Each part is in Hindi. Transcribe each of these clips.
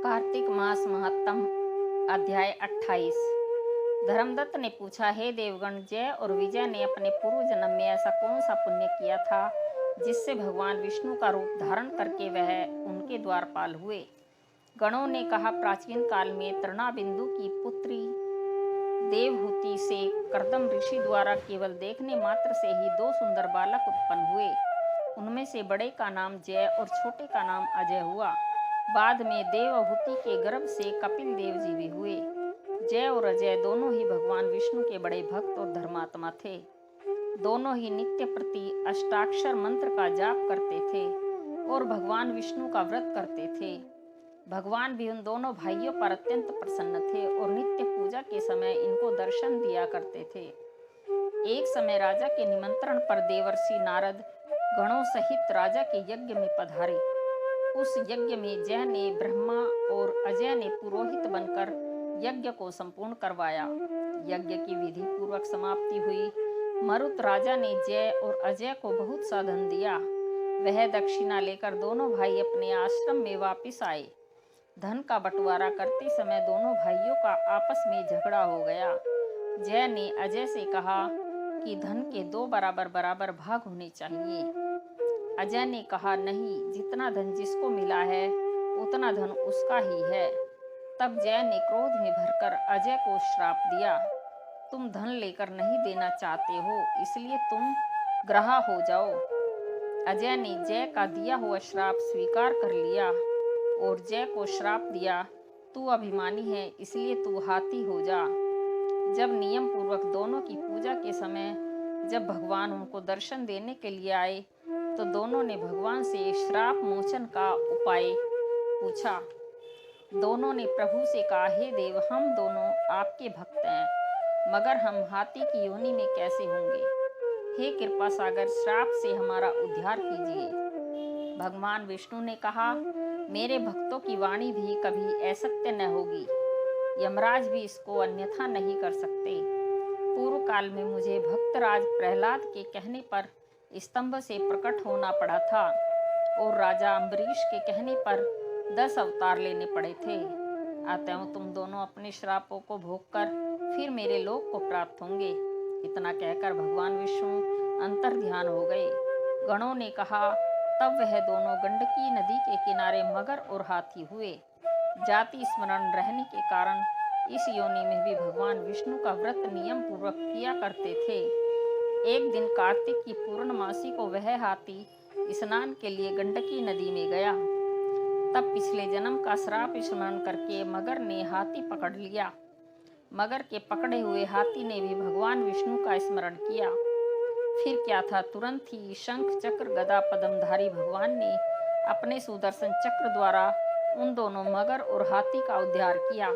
कार्तिक मास महत्तम अध्याय 28। धर्मदत्त ने पूछा, हे देवगण, जय और विजय ने अपने पूर्व जन्म में ऐसा कौन सा पुण्य किया था जिससे भगवान विष्णु का रूप धारण करके वह उनके द्वारपाल हुए। गणों ने कहा, प्राचीन काल में तृणाबिंदु की पुत्री देवहूति से कर्दम ऋषि द्वारा केवल देखने मात्र से ही दो सुंदर बालक उत्पन्न हुए। उनमें से बड़े का नाम जय और छोटे का नाम अजय हुआ। बाद में देवहूति के गर्भ से कपिल देव जी भी हुए। जय और अजय दोनों ही भगवान विष्णु के बड़े भक्त और धर्मात्मा थे। दोनों ही नित्य प्रति अष्टाक्षर मंत्र का जाप करते थे और भगवान विष्णु का व्रत करते थे। भगवान भी उन दोनों भाइयों पर अत्यंत प्रसन्न थे और नित्य पूजा के समय इनको दर्शन दिया करते थे। एक समय राजा के निमंत्रण पर देवर्षि नारद गणों सहित राजा के यज्ञ में पधारे। उस यज्ञ में जय ने ब्रह्मा और अजय ने पुरोहित बनकर यज्ञ को संपूर्ण करवाया। यज्ञ की विधि पूर्वक समाप्ति हुई। मरुत राजा ने जय और अजय को बहुत सा धन दिया। वह दक्षिणा लेकर दोनों भाई अपने आश्रम में वापिस आए। धन का बंटवारा करते समय दोनों भाइयों का आपस में झगड़ा हो गया। जय ने अजय से कहा कि धन के दो बराबर बराबर भाग होने चाहिए। अजय ने कहा, नहीं, जितना धन जिसको मिला है उतना धन उसका ही है। तब जय ने क्रोध में भरकर अजय को श्राप दिया, तुम धन लेकर नहीं देना चाहते हो, इसलिए तुम ग्रहा हो जाओ। अजय ने जय का दिया हुआ श्राप स्वीकार कर लिया और जय को श्राप दिया, तू अभिमानी है, इसलिए तू हाथी हो जा। जब नियम पूर्वक दोनों की पूजा के समय जब भगवान उनको दर्शन देने के लिए आए तो दोनों ने भगवान से श्राप मोचन का उपाय पूछा। दोनों ने प्रभु से कहा, हे देव, हम दोनों आपके भक्त हैं, मगर हम हाथी की योनि में कैसे होंगे? हे कृपा सागर, श्राप से हमारा उद्धार कीजिए। भगवान विष्णु ने कहा, मेरे भक्तों की वाणी भी कभी असत्य न होगी। यमराज भी इसको अन्यथा नहीं कर सकते। पूर्व काल में मुझे भक्तराज प्रहलाद के कहने पर स्तंभ से प्रकट होना पड़ा था और राजा अम्बरीश के कहने पर 10 अवतार लेने पड़े थे। अतः तुम दोनों अपने श्रापों को भोगकर फिर मेरे लोक को प्राप्त होंगे। इतना कहकर भगवान विष्णु अंतर ध्यान हो गए। गणों ने कहा, तब वह दोनों गंडकी नदी के किनारे मगर और हाथी हुए। जाति स्मरण रहने के कारण इस योनि में भी भगवान विष्णु का व्रत नियम पूर्वक किया करते थे। एक दिन कार्तिक की पूर्णमासी को वह हाथी स्नान के लिए गंडकी नदी में गया। तब पिछले जन्म का श्राप स्मरण करके मगर ने हाथी पकड़ लिया। मगर के पकड़े हुए हाथी ने भी भगवान विष्णु का स्मरण किया। फिर क्या था, तुरंत ही शंख चक्र गदा पद्मधारी भगवान ने अपने सुदर्शन चक्र द्वारा उन दोनों मगर और हाथी का उद्धार किया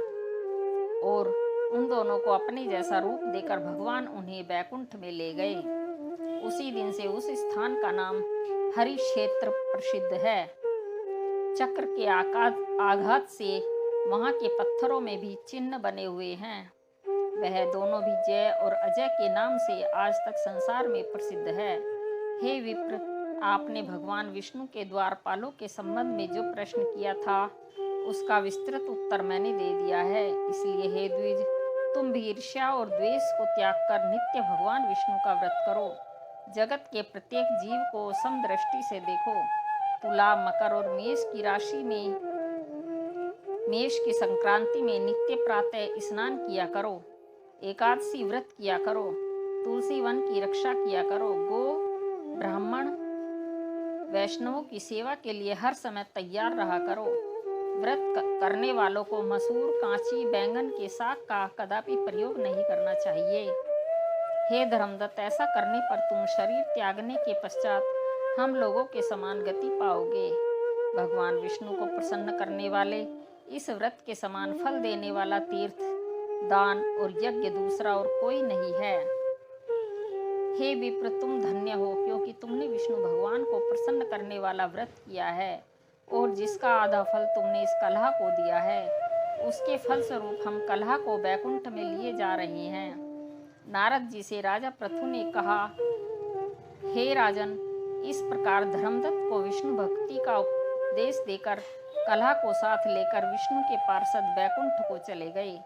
और उन दोनों को अपने जैसा रूप देकर भगवान उन्हें बैकुंठ में ले गए। उसी दिन से उस स्थान का नाम हरि क्षेत्र प्रसिद्ध है। चक्र के आघात से वहां के पत्थरों में भी चिन्ह बने हुए हैं। वह दोनों भी जय और अजय के नाम से आज तक संसार में प्रसिद्ध है। हे विप्र, आपने भगवान विष्णु के द्वारपालों के संबंध में जो प्रश्न किया था उसका विस्तृत उत्तर मैंने दे दिया है। इसलिए हे द्विज, तुम भी ईर्ष्या और द्वेष को त्याग कर नित्य भगवान विष्णु का व्रत करो। जगत के प्रत्येक जीव को समदृष्टि से देखो। तुला, मकर और मेष की राशि में मेष की संक्रांति में नित्य प्रातः स्नान किया करो। एकादशी व्रत किया करो। तुलसी वन की रक्षा किया करो। गो, ब्राह्मण, वैष्णवों की सेवा के लिए हर समय तैयार रहा करो। व्रत करने वालों को मसूर, कांची, बैंगन के साग का कदापि प्रयोग नहीं करना चाहिए। हे धर्मदत्त, ऐसा करने पर तुम शरीर त्यागने के पश्चात हम लोगों के समान गति पाओगे। भगवान विष्णु को प्रसन्न करने वाले इस व्रत के समान फल देने वाला तीर्थ, दान और यज्ञ दूसरा और कोई नहीं है। हे विप्र, तुम धन्य हो, क्योंकि तुमने विष्णु भगवान को प्रसन्न करने वाला व्रत किया है और जिसका आधा फल तुमने इस कलह को दिया है, उसके फल स्वरूप हम कलह को बैकुंठ में लिए जा रहे हैं। नारद जी से राजा पृथु ने कहा, हे राजन, इस प्रकार धर्मदत्त को विष्णु भक्ति का उपदेश देकर कलह को साथ लेकर विष्णु के पार्षद वैकुंठ को चले गए।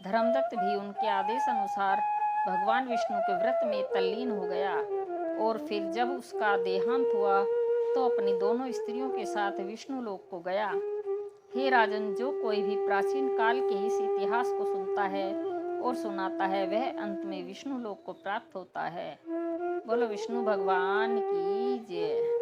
धर्मदत्त भी उनके आदेश अनुसार भगवान विष्णु के व्रत में तल्लीन हो गया और फिर जब उसका देहांत हुआ तो अपनी दोनों स्त्रियों के साथ विष्णु लोक को गया। हे राजन, जो कोई भी प्राचीन काल के इस इतिहास को सुनता है और सुनाता है वह अंत में विष्णु लोक को प्राप्त होता है। बोलो विष्णु भगवान की जय।